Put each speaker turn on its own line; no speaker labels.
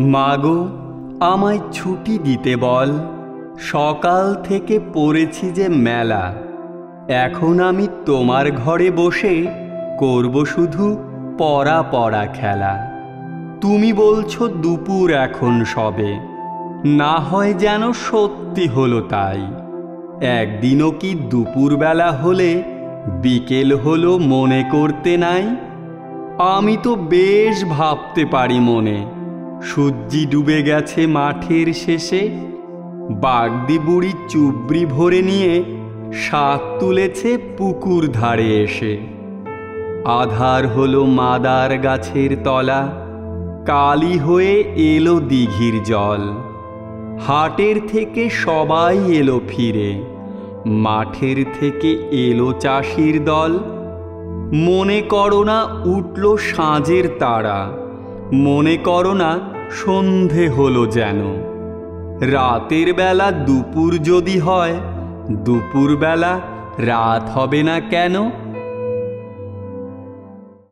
মাগো, আমায় ছুটি দিতে বল, সকাল থেকে পড়েছি যে মেলা। এখন আমি তোমার ঘরে বসে করব শুধু পড়া পড়া খেলা। তুমি বলছো দুপুর এখন সবে, না হয় যেন সত্যি হলো তাই। একদিনও কি দুপুরবেলা হলে বিকেল হলো মনে করতে নাই? আমি তো বেশ ভাবতে পারি মনে, সূর্যি ডুবে গেছে মাঠের শেষে। বাগদি বুড়ি চুবড়ি ভরে নিয়ে শাক তুলেছে পুকুর ধারে এসে। আধার হলো মাদার গাছের তলা, কালি হয়ে এলো দিঘির জল। হাটের থেকে সবাই এলো ফিরে, মাঠের থেকে এলো চাষির দল। মনে করো না উঠল সাঁঝের তারা, মনে করো না সন্ধে হলো যেন। রাতের বেলা দুপুর যদি হয়, দুপুরবেলা রাত হবে না কেন?